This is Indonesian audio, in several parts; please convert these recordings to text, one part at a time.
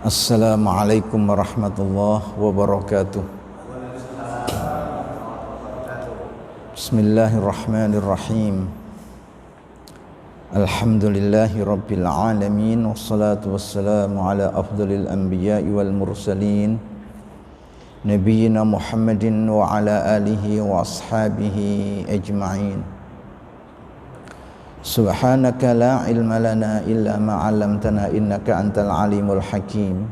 Assalamualaikum warahmatullahi wabarakatuh. Bismillahirrahmanirrahim. Alhamdulillahi rabbil alamin. Wassalatu wassalamu ala afdalil anbiya'i wal mursalin, Nabiyyina Muhammadin wa ala alihi wa ashabihi ajma'in. Subhanaka la ilma lana illa ma 'allamtana innaka antal alimul hakim.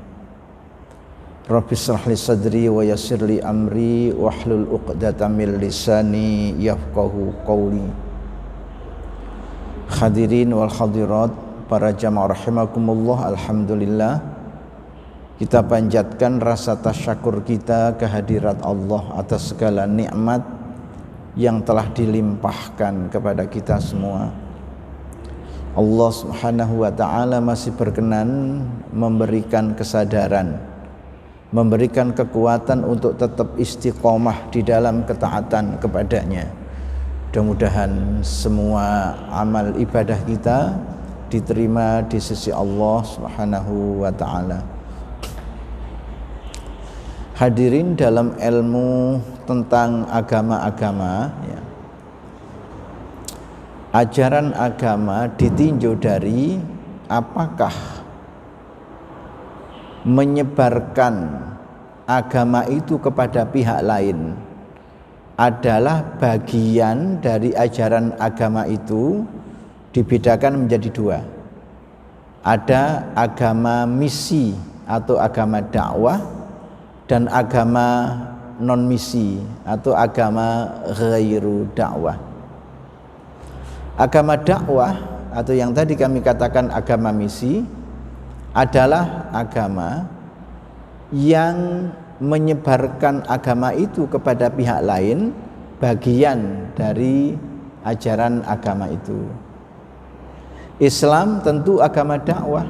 Rabbi shrah li sadri wa yassir li amri wahlul 'uqdatam min lisani yafqahu qawli. Hadirin wal hadirat, para jamaah rahimakumullah, alhamdulillah kita panjatkan rasa tasyakur kita kehadirat Allah atas segala nikmat yang telah dilimpahkan kepada kita semua. Allah Subhanahu wa ta'ala masih berkenan memberikan kesadaran, memberikan kekuatan untuk tetap istiqomah di dalam ketaatan kepadanya. Mudah-mudahan semua amal ibadah kita diterima di sisi Allah Subhanahu wa ta'ala. Hadirin dalam ilmu tentang agama-agama, ya, ajaran agama ditinjau dari apakah menyebarkan agama itu kepada pihak lain adalah bagian dari ajaran agama itu. Dibedakan menjadi dua. Ada agama misi atau agama dakwah dan agama non misi atau agama ghairu dakwah. Agama dakwah atau yang tadi kami katakan agama misi adalah agama yang menyebarkan agama itu kepada pihak lain, bagian dari ajaran agama itu. Islam tentu agama dakwah.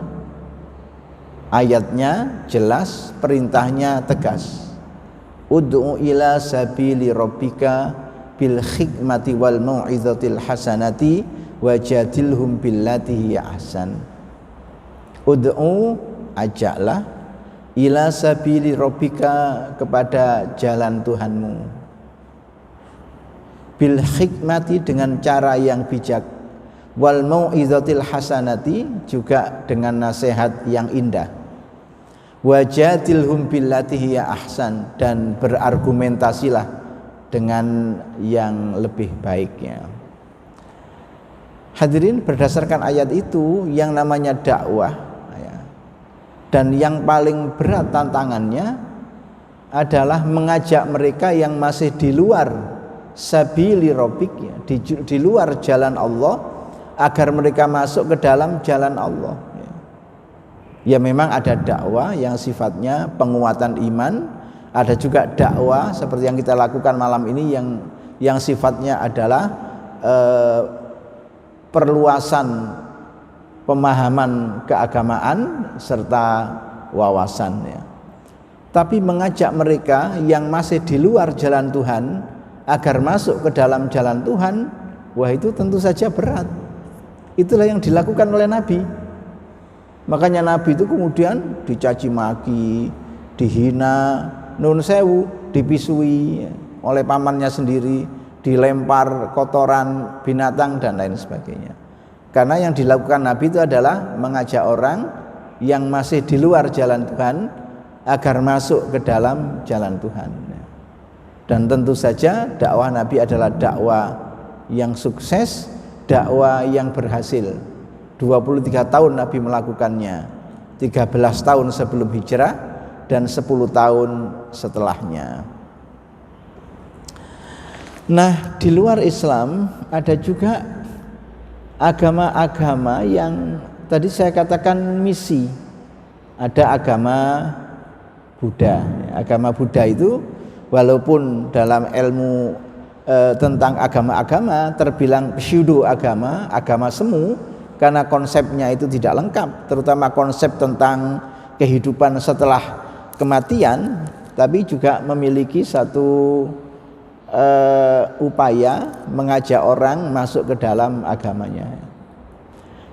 Ayatnya jelas, perintahnya tegas. Ud'u ila sabili rabbika bil hikmati wal mau'izatil hasanati wajadilhum billati hiya ahsan. Ud'u, ajaklah, ila sabili rabbika, kepada jalan Tuhanmu, bil hikmati, dengan cara yang bijak, wal mau'izatil hasanati, juga dengan nasihat yang indah, wajadilhum billati hiya ahsan, dan berargumentasilah dengan yang lebih baiknya. Hadirin, berdasarkan ayat itu yang namanya dakwah, ya, dan yang paling berat tantangannya adalah mengajak mereka yang masih di luar sabili rabbik, ya, di luar jalan Allah, agar mereka masuk ke dalam jalan Allah. Ya, memang ada dakwah yang sifatnya penguatan iman. Ada juga dakwah seperti yang kita lakukan malam ini yang sifatnya adalah perluasan pemahaman keagamaan serta wawasan, ya. Tapi mengajak mereka yang masih di luar jalan Tuhan agar masuk ke dalam jalan Tuhan, wah, itu tentu saja berat. Itulah yang dilakukan oleh Nabi. Makanya Nabi itu kemudian dicaci maki, dihina, nun sewu, dipisui oleh pamannya sendiri, dilempar kotoran binatang dan lain sebagainya. Karena yang dilakukan Nabi itu adalah mengajak orang yang masih di luar jalan Tuhan agar masuk ke dalam jalan Tuhan. Dan tentu saja dakwah Nabi adalah dakwah yang sukses, dakwah yang berhasil. 23 tahun Nabi melakukannya, 13 tahun sebelum hijrah dan 10 tahun setelahnya. Nah, di luar Islam ada juga agama-agama yang tadi saya katakan misi. Ada agama Buddha. Agama Buddha itu walaupun dalam ilmu tentang agama-agama terbilang pseudo agama, agama semu, karena konsepnya itu tidak lengkap, terutama konsep tentang kehidupan setelah kematian, tapi juga memiliki satu berupaya mengajak orang masuk ke dalam agamanya.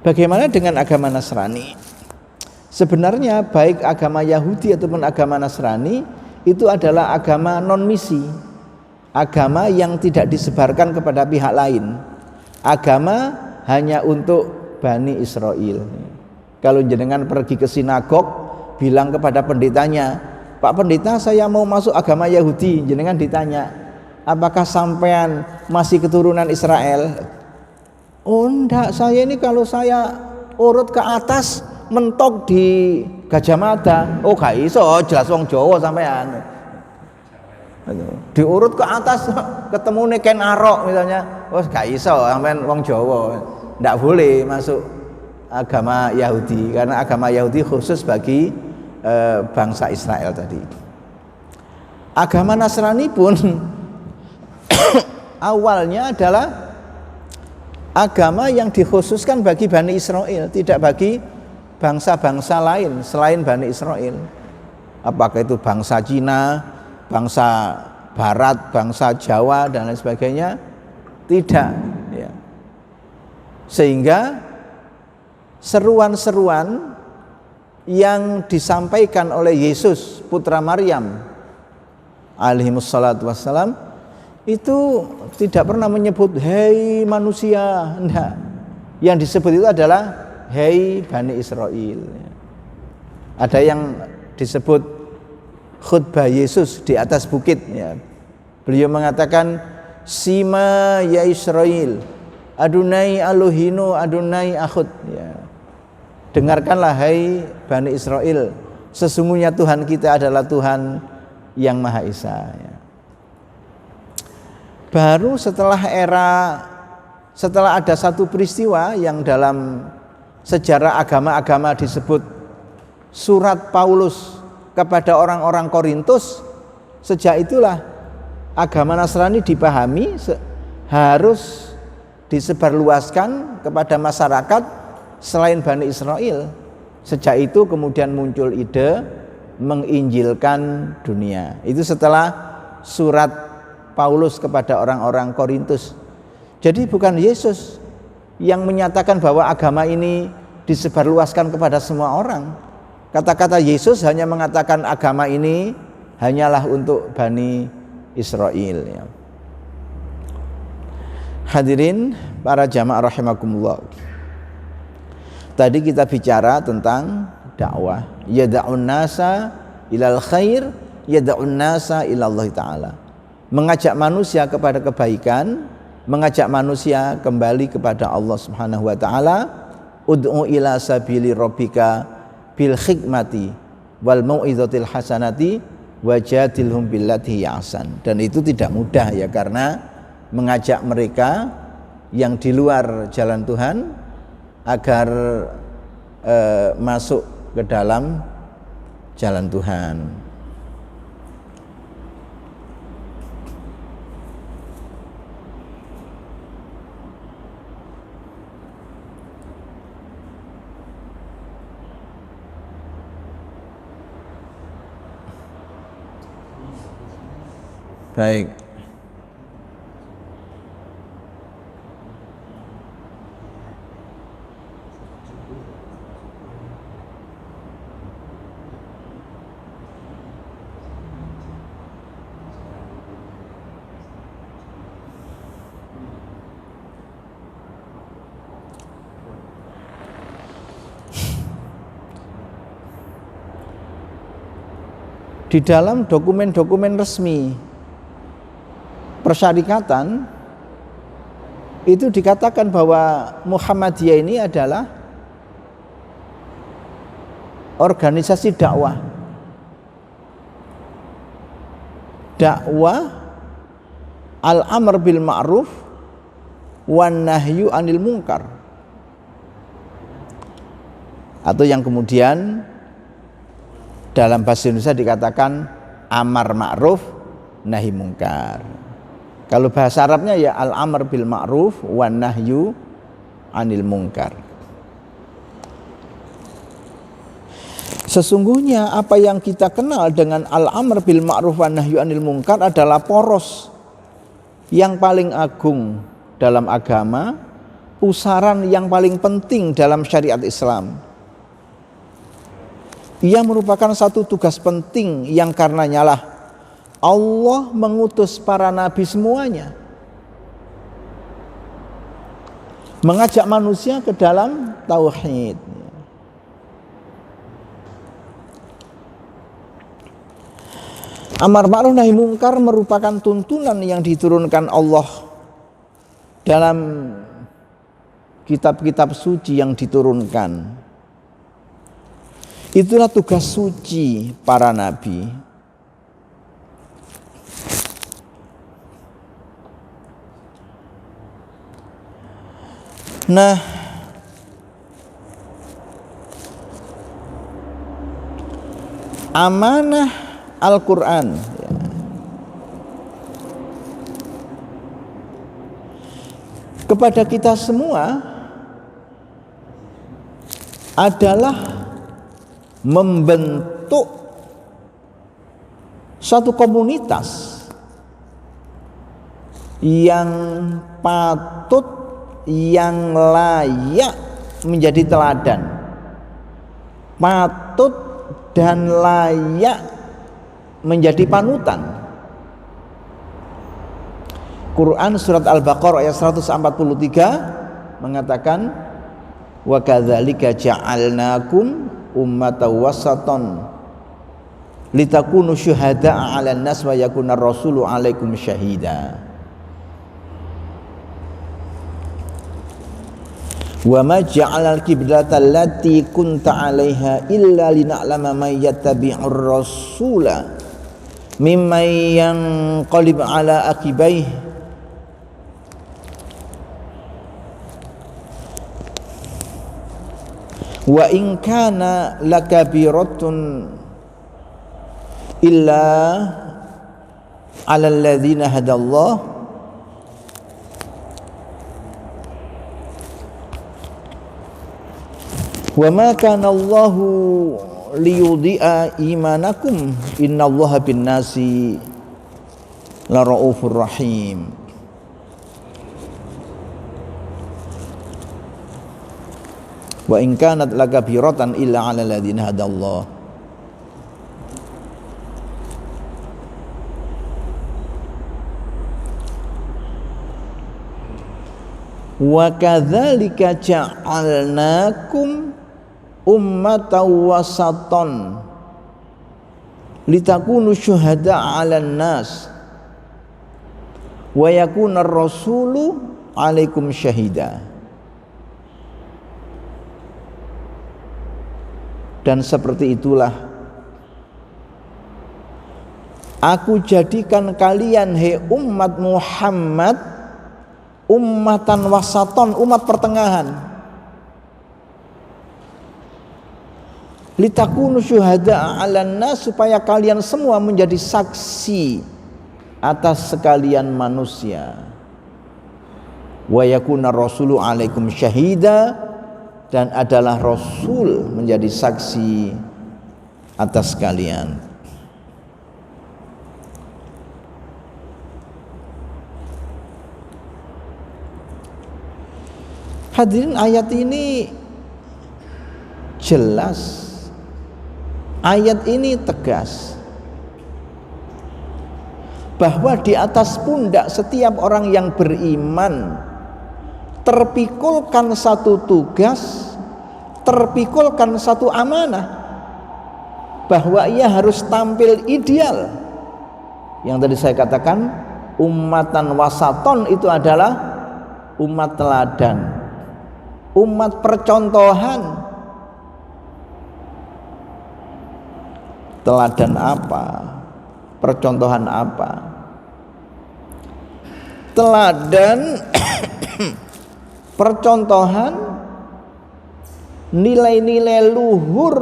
Bagaimana dengan agama Nasrani? Sebenarnya baik agama Yahudi ataupun agama Nasrani itu adalah agama non-misi, agama yang tidak disebarkan kepada pihak lain, agama hanya untuk Bani Israel. Kalau jenengan pergi ke sinagog, bilang kepada pendetanya, Pak Pendeta, saya mau masuk agama Yahudi. Jenengan ditanya, apakah sampean masih keturunan Israel? Oh enggak, saya ini kalau saya urut ke atas mentok di Gajah Mada. Oh gak iso, jelas wong Jawa sampean. Diurut ke atas ketemu Ken Arok misalnya, oh gak iso sampean wong Jawa. Ndak boleh masuk agama Yahudi, karena agama Yahudi khusus bagi bangsa Israel tadi. Agama Nasrani pun awalnya adalah agama yang dikhususkan bagi Bani Israel, tidak bagi bangsa-bangsa lain selain Bani Israel. Apakah itu bangsa Cina, bangsa Barat, bangsa Jawa dan lain sebagainya? Tidak ya. Sehingga seruan-seruan yang disampaikan oleh Yesus putra Maryam alaihissalatu wassalam itu tidak pernah menyebut hei manusia, enggak. Yang disebut itu adalah hei Bani Israel. Ada yang disebut khutbah Yesus di atas bukit ya. Beliau mengatakan Sima ya Israel, Adonai Elohinu Adonai Ahud ya. Dengarkanlah hai Bani Israel, sesungguhnya Tuhan kita adalah Tuhan yang Maha Esa ya. Baru setelah ada satu peristiwa yang dalam sejarah agama-agama disebut surat Paulus kepada orang-orang Korintus, sejak itulah agama Nasrani dipahami harus disebarluaskan kepada masyarakat selain Bani Israel. Sejak itu kemudian muncul ide menginjilkan dunia. Itu setelah surat Paulus kepada orang-orang Korintus. Jadi bukan Yesus yang menyatakan bahwa agama ini disebarluaskan kepada semua orang. Kata-kata Yesus hanya mengatakan agama ini hanyalah untuk Bani Israel ya. Hadirin para jamaah rahimakumullah. Tadi kita bicara tentang dakwah, yad'un nasa ilal khair, yad'un nasa ilallah taala. Mengajak manusia kepada kebaikan, mengajak manusia kembali kepada Allah Subhanahu wa taala. Ud'u ila sabili rabbika bil hikmati wal mau'izatil hasanati wajadilhum billati ahsan. Dan itu tidak mudah ya, karena mengajak mereka yang di luar jalan Tuhan agar masuk ke dalam jalan Tuhan. Baik. Di dalam dokumen-dokumen resmi persyarikatan itu dikatakan bahwa Muhammadiyah ini adalah organisasi dakwah al-amr bil ma'ruf wan nahyu anil munkar, atau yang kemudian dalam bahasa Indonesia dikatakan amar ma'ruf nahi munkar. Kalau bahasa Arabnya ya al-amr bil ma'ruf wan nahyu anil munkar. Sesungguhnya apa yang kita kenal dengan al-amr bil ma'ruf wan nahyu anil munkar adalah poros yang paling agung dalam agama, pusaran yang paling penting dalam syariat Islam. Ia merupakan satu tugas penting yang karenanya lah Allah mengutus para nabi semuanya, mengajak manusia ke dalam tauhid. Amar ma'ruf nahi mungkar merupakan tuntunan yang diturunkan Allah dalam kitab-kitab suci yang diturunkan. Itulah tugas suci para nabi. Nah, amanah Al-Quran kepada kita semua adalah membentuk suatu komunitas yang patut, yang layak menjadi teladan, patut dan layak menjadi panutan. Quran surat Al-Baqarah ayat 143 mengatakan, wa kadzalika ja'alnakum ummatan wasatan litakunu syuhada'a 'alan nas wa yakuna rasulu 'alaikum syahida. Wa ma ja'alal qiblata allati kunta 'alaiha illa lina'lama may yattabi'ur rasula mimman yanqalib 'ala aqibaihi wa in kana lakabiratun illa 'alal ladzina hadallah wa ma kana Allahu liyudhi'a imanakum innallaha bin-nasi laraufur rahim. Wa in kanat lakabiratan illa 'alal ladzina hadallah. Wa kadzalika ja'alnakum ummatan wasatan litakunu syuhada'a 'alan nas wa yakuna ar-rasulu 'alaikum syahida. Dan seperti itulah aku jadikan kalian, hei umat Muhammad, ummatan wasaton, umat pertengahan, litakunu syuhada'a 'alan nas, supaya kalian semua menjadi saksi atas sekalian manusia. Wa yakuna rasulu 'alaikum syahida, dan adalah Rasul menjadi saksi atas kalian. Hadirin, ayat ini jelas, ayat ini tegas bahwa di atas pundak setiap orang yang beriman terpikulkan satu tugas, terpikulkan satu amanah, bahwa ia harus tampil ideal. Yang tadi saya katakan, ummatan wasaton itu adalah umat teladan, umat percontohan. Teladan apa? Percontohan apa? Teladan percontohan nilai-nilai luhur,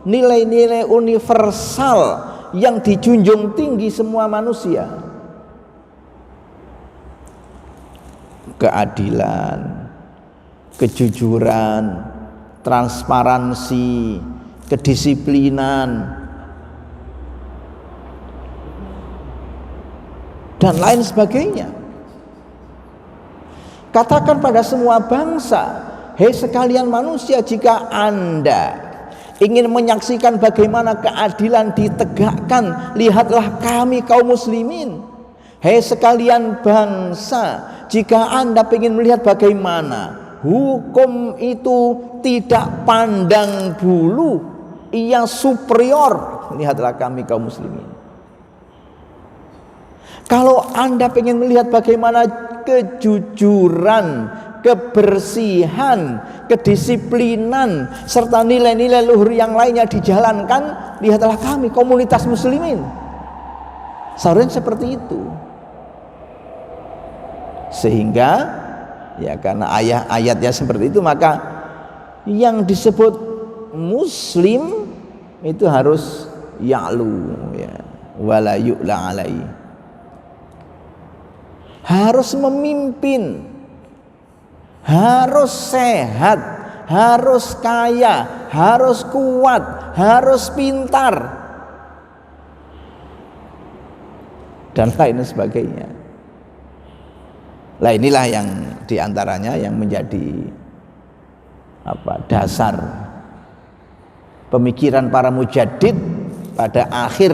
nilai-nilai universal yang dijunjung tinggi semua manusia. Keadilan, kejujuran, transparansi, kedisiplinan, dan lain sebagainya. Katakan pada semua bangsa, hei sekalian manusia, jika Anda ingin menyaksikan bagaimana keadilan ditegakkan, lihatlah kami kaum muslimin. Hei sekalian bangsa, jika Anda ingin melihat bagaimana hukum itu tidak pandang bulu, ia superior, lihatlah kami kaum muslimin. Kalau Anda ingin melihat bagaimana kejujuran, kebersihan, kedisiplinan, serta nilai-nilai luhur yang lainnya dijalankan, lihatlah kami komunitas muslimin. Seharusnya seperti itu. Sehingga ya karena ayatnya seperti itu, maka yang disebut muslim itu harus ya'lu, ya, wala yu'la alaihi. Harus memimpin, harus sehat, harus kaya, harus kuat, harus pintar, dan lain sebagainya. Nah, inilah yang diantaranya yang menjadi dasar pemikiran para mujaddid pada akhir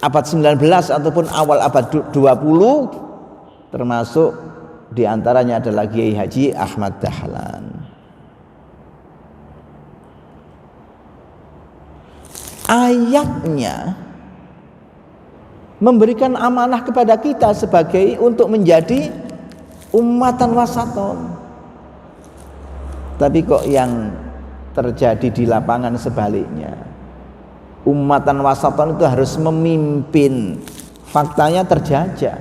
abad 19 ataupun awal abad 20, termasuk diantaranya adalah Kiai Haji Ahmad Dahlan. Ayatnya memberikan amanah kepada kita sebagai untuk menjadi ummatan wasaton. Tapi kok yang terjadi di lapangan sebaliknya. Ummatan wasaton itu harus memimpin, faktanya terjajah.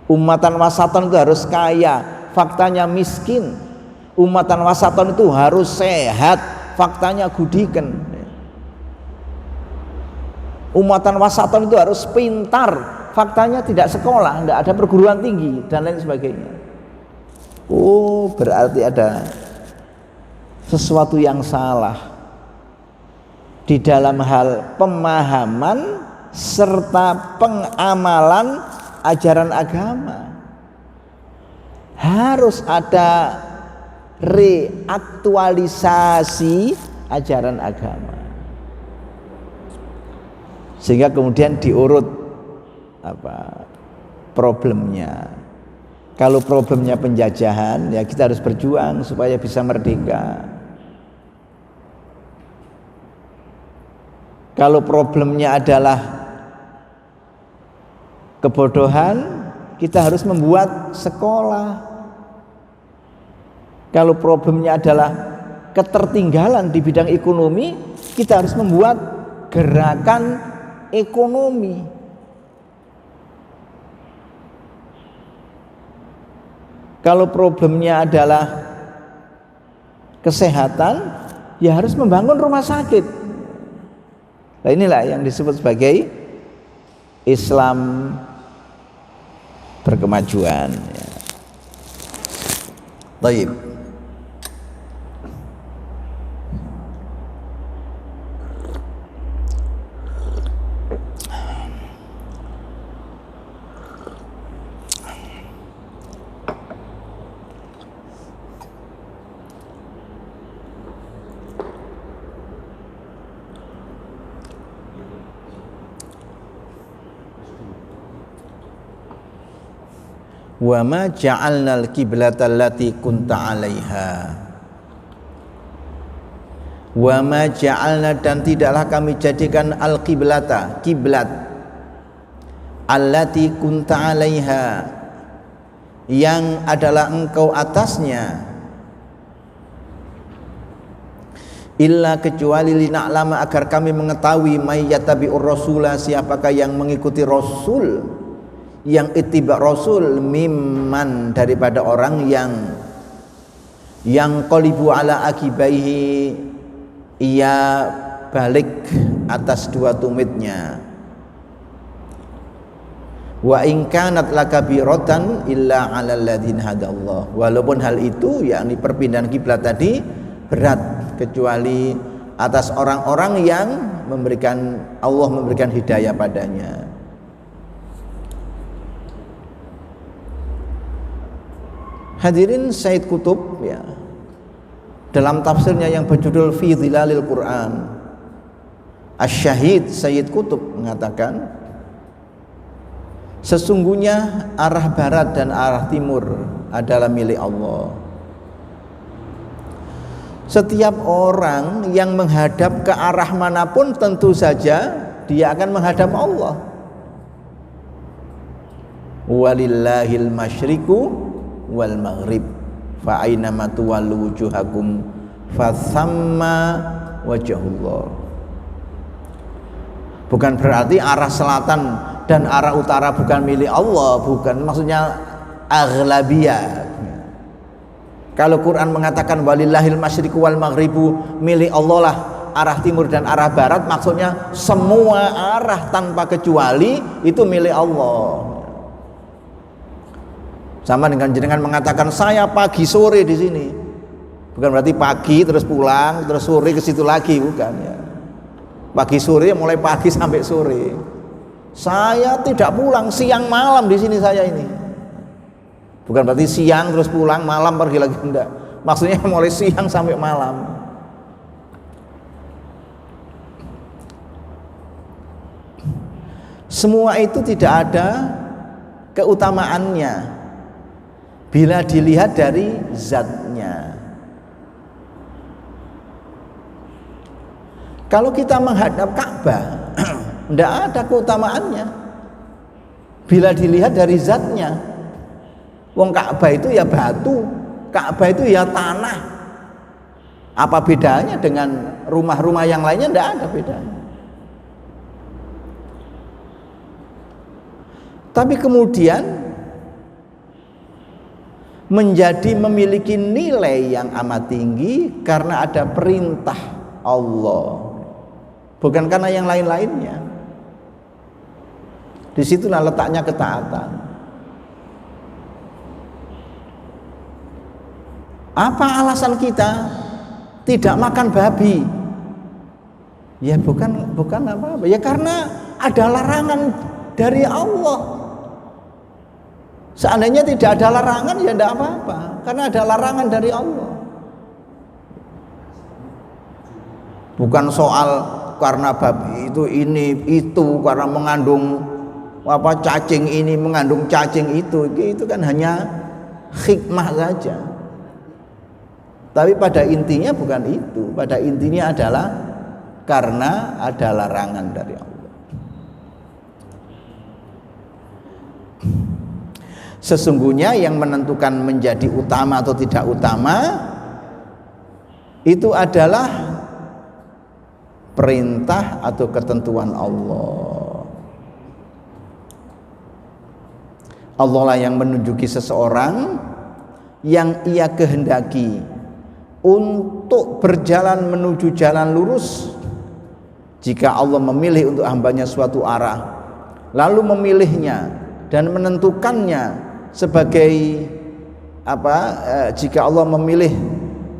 Ummatan wasaton itu harus kaya, faktanya miskin. Ummatan wasaton itu harus sehat, faktanya gudiken. Ummatan wasaton itu harus pintar, faktanya tidak sekolah, tidak ada perguruan tinggi, dan lain sebagainya. Oh, berarti ada sesuatu yang salah di dalam hal pemahaman serta pengamalan ajaran agama. Harus ada reaktualisasi ajaran agama, sehingga kemudian diurut problemnya. Kalau problemnya penjajahan, ya kita harus berjuang supaya bisa merdeka. Kalau problemnya adalah kebodohan, kita harus membuat sekolah. Kalau problemnya adalah ketertinggalan di bidang ekonomi, kita harus membuat gerakan ekonomi. Kalau problemnya adalah kesehatan, ya harus membangun rumah sakit. Nah, inilah yang disebut sebagai Islam berkemajuan, ya. Baik. Wa ma ja'alnal qiblata allati kunta 'alaiha. Wa ma ja'alna, dan tidaklah kami jadikan al-qiblata, kiblat, allati kunta 'alaiha, yang adalah engkau atasnya, illa kecuali lina'lama, agar kami mengetahui may yattabi'ur rasula, siapakah yang mengikuti rasul, yang ittiba rasul, mimman, daripada orang yang qalibu ala akibaihi, ia balik atas dua tumitnya. Wa in kanat lakabiratan illa 'alal ladzina hadallah, walaupun hal itu yakni perpindahan kiblat tadi berat kecuali atas orang-orang yang Allah memberikan hidayah padanya. Hadirin, Sayyid Qutb ya, dalam tafsirnya yang berjudul Fi Dhilalil Quran, Asy-Syahid Sayyid Qutb mengatakan, sesungguhnya arah barat dan arah timur adalah milik Allah. Setiap orang yang menghadap ke arah manapun tentu saja dia akan menghadap Allah. Walillahil masyriqu wal maghrib fa aina ma tuwallu wujuhakum fa thamma wajhullah. Bukan berarti arah selatan dan arah utara bukan milik Allah, bukan, maksudnya aghlabiyah. Kalau Quran mengatakan walillahil masyriqu wal maghribu, milik Allah lah arah timur dan arah barat, maksudnya semua arah tanpa kecuali itu milik Allah. Sama dengan jenengan mengatakan saya pagi sore di sini, bukan berarti pagi terus pulang terus sore ke situ lagi, bukan ya. Pagi sore mulai pagi sampai sore. Saya tidak pulang, siang malam di sini saya ini. Bukan berarti siang terus pulang, malam pergi lagi, enggak. Maksudnya mulai siang sampai malam. Semua itu tidak ada keutamaannya bila dilihat dari zatnya. Kalau kita menghadap Ka'bah, tidak ada keutamaannya bila dilihat dari zatnya. Wong Ka'bah itu ya batu, Ka'bah itu ya tanah. Apa bedanya dengan rumah-rumah yang lainnya? Tidak ada bedanya. Tapi kemudian menjadi memiliki nilai yang amat tinggi karena ada perintah Allah, bukan karena yang lain-lainnya. Disitulah letaknya ketaatan. Apa alasan kita tidak makan babi? Ya bukan apa-apa. Ya karena ada larangan dari Allah. Seandainya tidak ada larangan ya tidak apa-apa, karena ada larangan dari Allah. Bukan soal karena babi itu ini itu, karena mengandung apa cacing ini mengandung cacing itu kan hanya hikmah saja. Tapi pada intinya bukan itu. Pada intinya adalah karena ada larangan dari Allah. Sesungguhnya yang menentukan menjadi utama atau tidak utama itu adalah perintah atau ketentuan Allah. Allah lah yang menunjuki seseorang yang ia kehendaki untuk berjalan menuju jalan lurus. Jika Allah memilih untuk hambanya suatu arah, lalu memilihnya dan menentukannya sebagai apa? Jika Allah memilih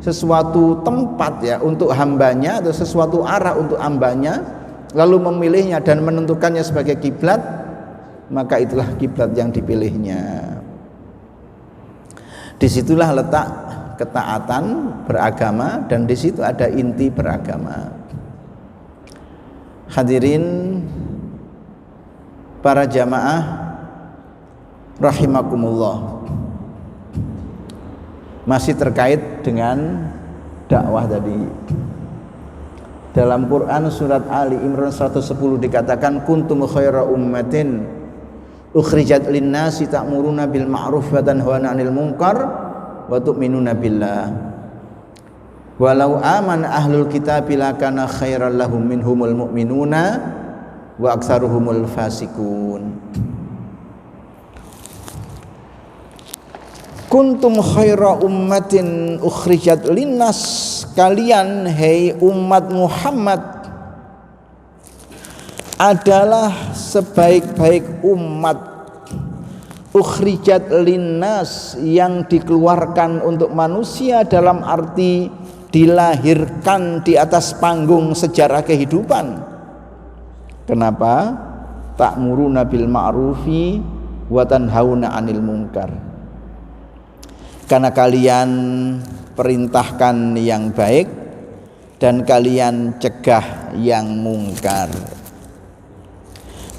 sesuatu tempat ya untuk hambanya atau sesuatu arah untuk hambanya, lalu memilihnya dan menentukannya sebagai kiblat, maka itulah kiblat yang dipilihnya. Disitulah letak ketaatan beragama dan di situ ada inti beragama. Hadirin para jamaah rahimakumullah. Masih terkait dengan dakwah tadi. Dalam Quran surat Ali Imran 110 dikatakan kuntum khaira ummatin ukhrijat linnasi ta'muruna bil ma'ruf wa tanhauna 'anil munkar wa tu'minuna billah walau amana ahlul kitabi lakana khairal lahum minhumul mu'minuna wa aktsaruhumul fasikun. Kuntum khaira ummatin ukhrijat linnas, kalian hai umat Muhammad adalah sebaik-baik umat ukhrijat linnas yang dikeluarkan untuk manusia dalam arti dilahirkan di atas panggung sejarah kehidupan. Kenapa? Ta'muruna bil ma'rufi wa tanhauna 'anil munkar. karena kalian perintahkan yang baik dan kalian cegah yang mungkar.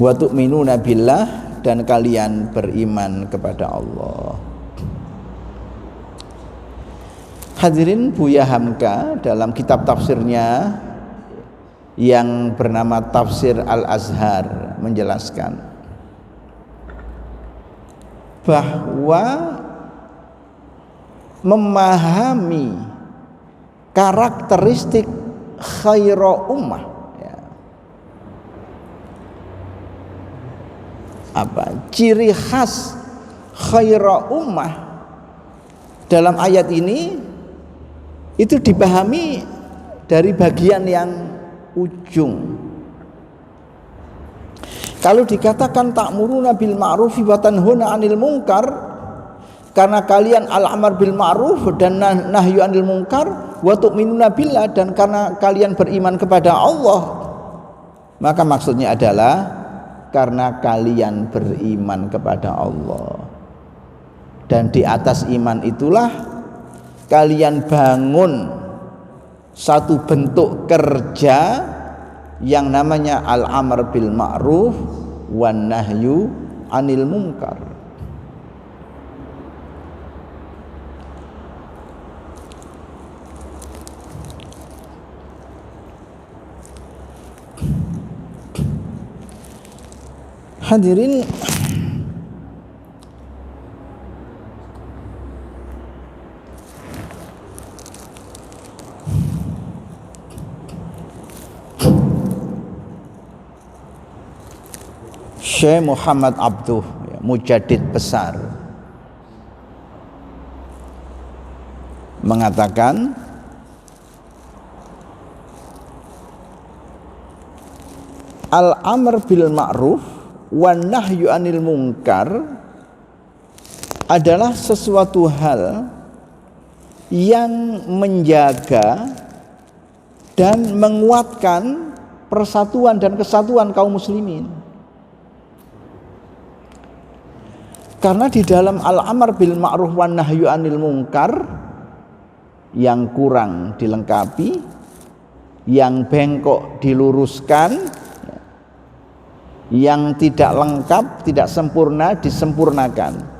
Wa tu'minuna billah, dan kalian beriman kepada Allah. Hadirin, Buya Hamka dalam kitab tafsirnya yang bernama Tafsir Al-Azhar menjelaskan bahwa memahami karakteristik khaira ummah, ciri khas khaira ummah dalam ayat ini itu dipahami dari bagian yang ujung. Kalau dikatakan ta'muruna bil ma'rufi wa tanhuna 'anil munkar, karena kalian al-amr bil ma'ruf dan nahyu 'anil munkar, wa tu'minuna billah, dan karena kalian beriman kepada Allah, maka maksudnya adalah karena kalian beriman kepada Allah, dan di atas iman itulah kalian bangun satu bentuk kerja yang namanya al-amr bil ma'ruf wan nahyu 'anil munkar. Hadirin, Syekh Muhammad Abduh, mujaddid besar, mengatakan al-amr bil ma'ruf wan nahyu 'anil munkar adalah sesuatu hal yang menjaga dan menguatkan persatuan dan kesatuan kaum muslimin. Karena di dalam al-amr bil ma'ruf wan nahyu 'anil munkar yang kurang dilengkapi, yang bengkok diluruskan, yang tidak lengkap, tidak sempurna disempurnakan.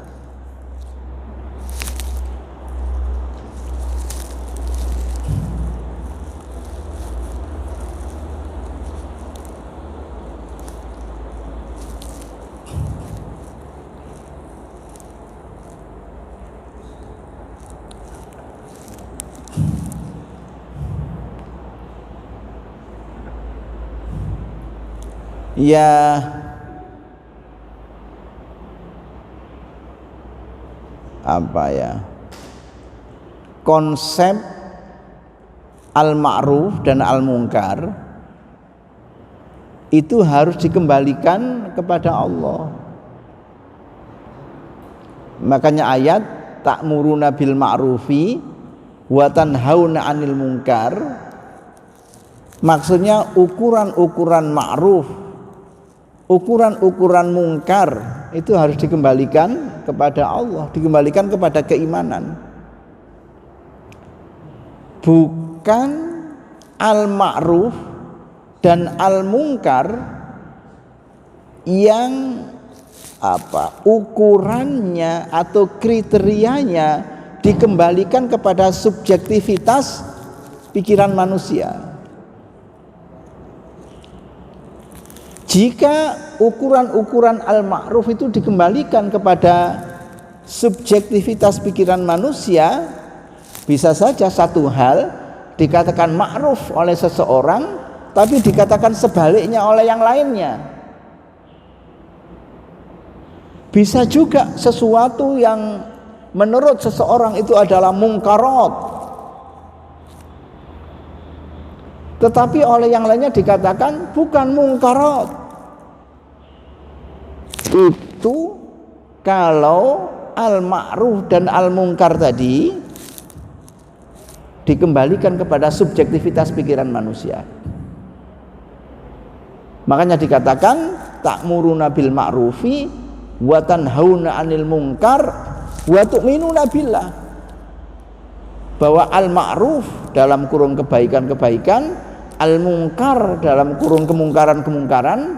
Ya, konsep al-ma'ruf dan al-munkar itu harus dikembalikan kepada Allah. Makanya ayat ta'muruna bil ma'rufi wa tanhauna 'anil munkar, maksudnya ukuran-ukuran ma'ruf, ukuran-ukuran mungkar itu harus dikembalikan kepada Allah, dikembalikan kepada keimanan. Bukan al-ma'ruf dan al-munkar yang ukurannya atau kriterianya dikembalikan kepada subjektivitas pikiran manusia. Jika ukuran-ukuran al-ma'ruf itu dikembalikan kepada subjektivitas pikiran manusia, bisa saja satu hal dikatakan ma'ruf oleh seseorang, tapi dikatakan sebaliknya oleh yang lainnya. Bisa juga sesuatu yang menurut seseorang itu adalah mungkarat, tetapi oleh yang lainnya dikatakan bukan mungkarat. Itu kalau al-ma'ruf dan al-munkar tadi dikembalikan kepada subjektivitas pikiran manusia. Makanya dikatakan ta'muruna bil ma'rufi wa tanhauna 'anil munkar wa tu'minuna billah. bahwa al-ma'ruf dalam kurung kebaikan-kebaikan, al-mungkar dalam kurung kemungkaran-kemungkaran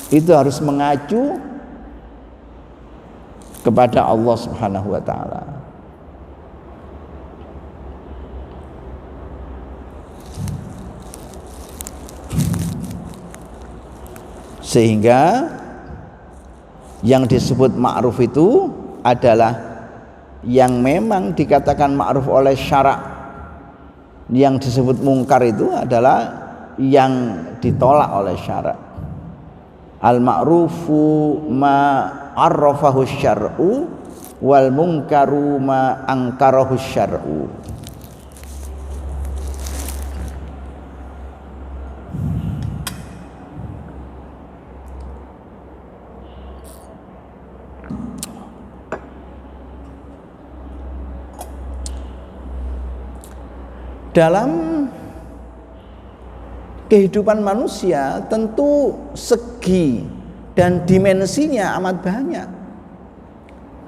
itu harus mengacu kepada Allah Subhanahu wa taala. Sehingga yang disebut ma'ruf itu adalah yang memang dikatakan ma'ruf oleh syarak, yang disebut mungkar itu adalah yang ditolak oleh syarak. Al-ma'rufu ma arrafahu syar'u wal mungkaru ma angkarahu syar'u. Dalam kehidupan manusia tentu segi dan dimensinya amat banyak.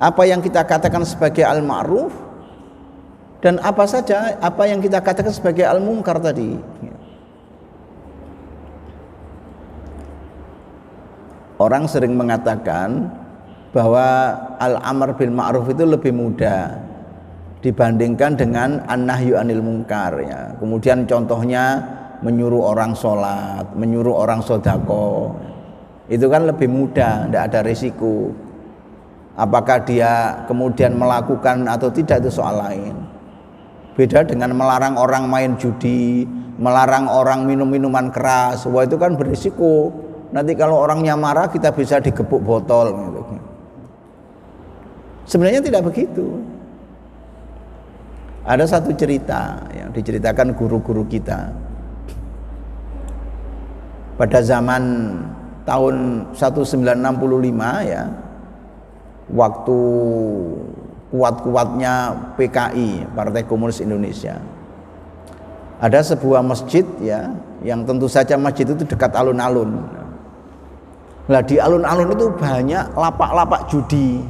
Apa yang kita katakan sebagai al-ma'ruf dan apa saja apa yang kita katakan sebagai al-munkar tadi. Orang sering mengatakan bahwa al-amr bil ma'ruf itu lebih mudah dibandingkan dengan an-nahyu anil munkar ya. Kemudian contohnya menyuruh orang sholat, menyuruh orang sodako, itu kan lebih mudah, tidak ada risiko. Apakah dia kemudian melakukan atau tidak itu soal lain. Beda dengan melarang orang main judi, melarang orang minum minuman keras. Wah, itu kan berisiko. Nanti kalau orangnya marah kita bisa digebuk botol gitu. Sebenarnya tidak begitu. Ada satu cerita yang diceritakan guru-guru kita pada zaman tahun 1965 ya, waktu kuat-kuatnya PKI, Partai Komunis Indonesia. Ada sebuah masjid ya, yang tentu saja masjid itu dekat alun-alun. Nah, di alun-alun itu banyak lapak-lapak judi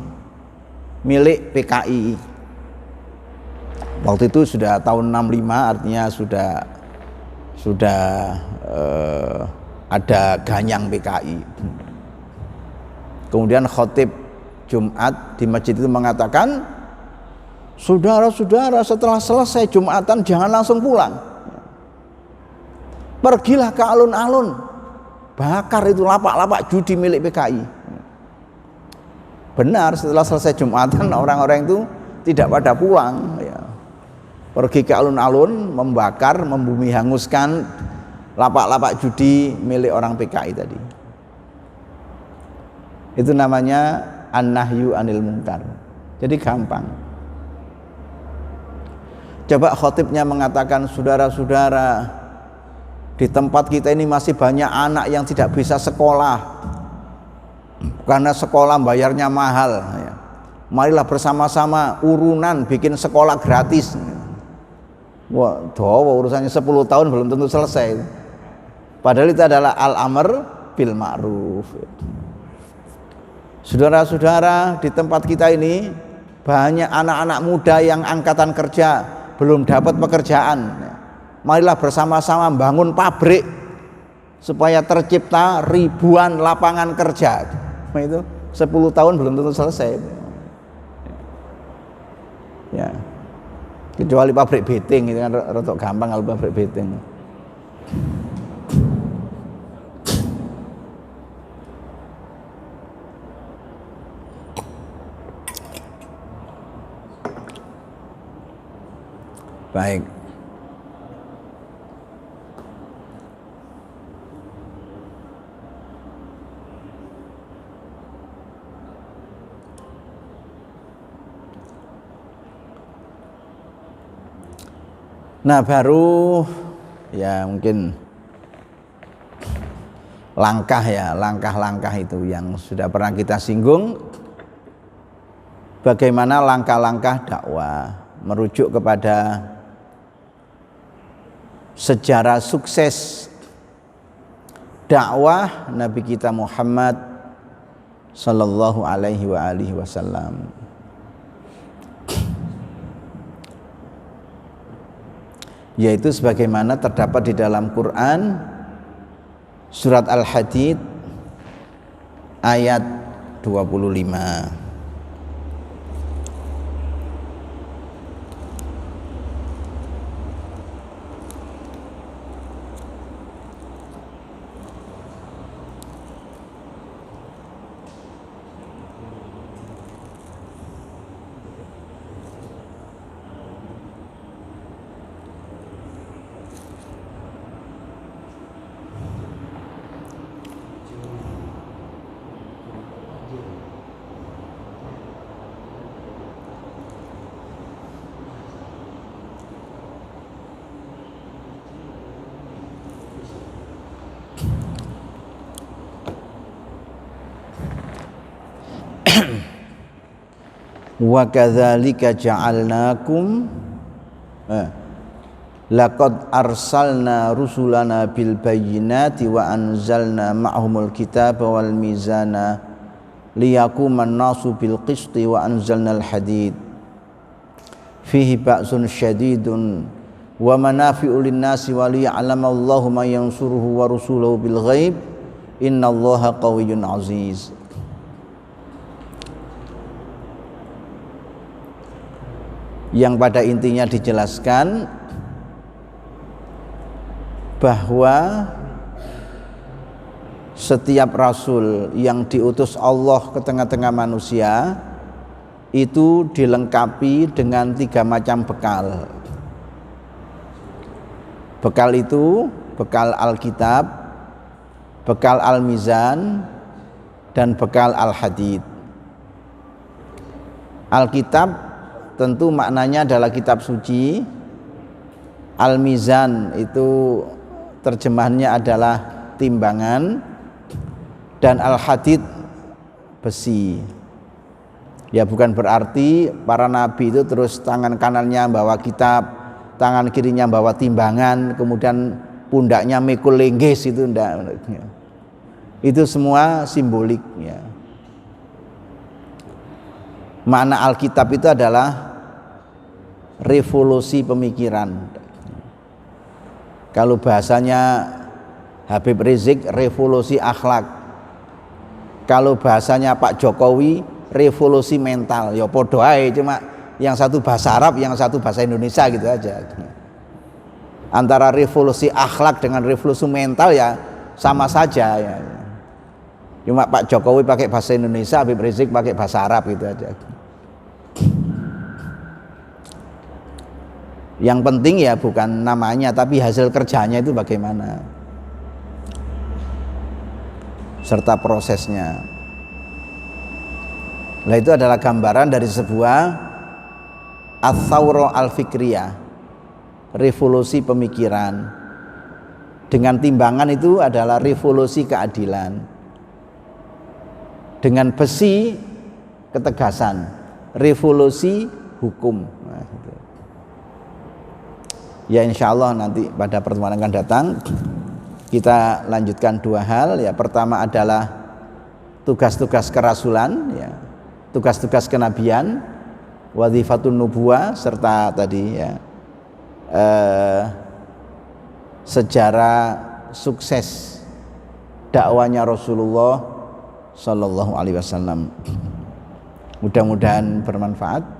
milik PKI. Waktu itu sudah tahun 65, artinya sudah ada ganyang PKI. Kemudian khotib Jumat di masjid itu mengatakan, saudara-saudara, setelah selesai Jumatan jangan langsung pulang, pergilah ke alun-alun, bakar itu lapak-lapak judi milik PKI. Benar, setelah selesai Jumatan orang-orang itu tidak pada pulang ya. Pergi ke alun-alun, membakar, membumi hanguskan lapak-lapak judi milik orang PKI tadi. Itu namanya an-nahyu anil munkar. Jadi gampang. Coba khotibnya mengatakan, saudara-saudara, di tempat kita ini masih banyak anak yang tidak bisa sekolah karena sekolah bayarnya mahal. Marilah bersama-sama urunan bikin sekolah gratis. Wah, urusannya 10 tahun belum tentu selesai. Padahal itu adalah al-amr bil ma'ruf. Saudara-saudara, di tempat kita ini banyak anak-anak muda yang angkatan kerja belum dapat pekerjaan. Marilah bersama-sama bangun pabrik supaya tercipta ribuan lapangan kerja. Nah, itu 10 tahun belum tentu selesai. Ya. Kecuali pabrik beting itu kan rotok gampang kalau pabrik beting. Baik. Nah, baru ya mungkin langkah-langkah itu yang sudah pernah kita singgung. Bagaimana langkah-langkah dakwah merujuk kepada sejarah sukses dakwah Nabi kita Muhammad sallallahu alaihi wa alihi wasallam. yaitu sebagaimana terdapat di dalam Quran surat Al-Hadid ayat 25. Wa kadzalika ja'alnakum laqad arsalna rusulana bil bayyinati wa anzalna ma'ahumul kitaba wal mizana liyaquman nasu bil qisti wa anzalnal hadid fihi ba'sun syadidun wa manafi'u lin-nasi wa liya'lamallahu man yansuruhu wa rusuluhu bil ghaib innallaha qawiyyun aziz. Yang pada intinya dijelaskan bahwa setiap rasul yang diutus Allah ke tengah-tengah manusia itu dilengkapi dengan 3 macam bekal. Bekal itu bekal Alkitab, bekal Al-Mizan, dan bekal Al-Hadid. Alkitab tentu maknanya adalah kitab suci. Al-Mizan itu terjemahannya adalah timbangan, dan Al-Hadid besi. Ya bukan berarti para nabi itu terus tangan kanannya bawa kitab, tangan kirinya bawa timbangan, kemudian pundaknya mikul lenggis, itu enggak. Itu semua simbolik ya. Makna Alkitab itu adalah revolusi pemikiran. Kalau bahasanya Habib Rizik, revolusi akhlak. Kalau bahasanya Pak Jokowi, revolusi mental. Ya podo ae, cuma yang satu bahasa Arab, yang satu bahasa Indonesia gitu aja. Antara revolusi akhlak dengan revolusi mental ya sama saja ya. Cuma Pak Jokowi pakai bahasa Indonesia, Habib Rizik pakai bahasa Arab gitu aja. Yang penting ya bukan namanya, tapi hasil kerjanya itu bagaimana, serta prosesnya. Nah itu adalah gambaran dari sebuah ats-tsaurah al-fikriyah, revolusi pemikiran. Dengan timbangan itu adalah revolusi keadilan. Dengan besi ketegasan, revolusi hukum. Nah, gitu. Ya insya Allah nanti pada pertemuan akan datang kita lanjutkan 2 hal ya. Pertama adalah tugas-tugas kerasulan ya, tugas-tugas kenabian, wadhifatun nubuwah, serta tadi ya sejarah sukses dakwanya Rasulullah Sallallahu Alaihi Wasallam. Mudah-mudahan bermanfaat.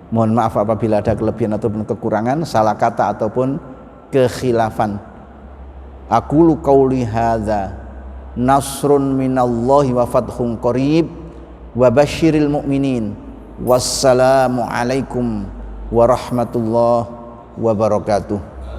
Mohon maaf apabila ada kelebihan ataupun kekurangan, salah kata ataupun kekhilafan. Aqulu qauli hadza nasrun minallahi wa fathun qarib wa basyiril mu'minin. Wassalamu alaikum warahmatullahi wabarakatuh.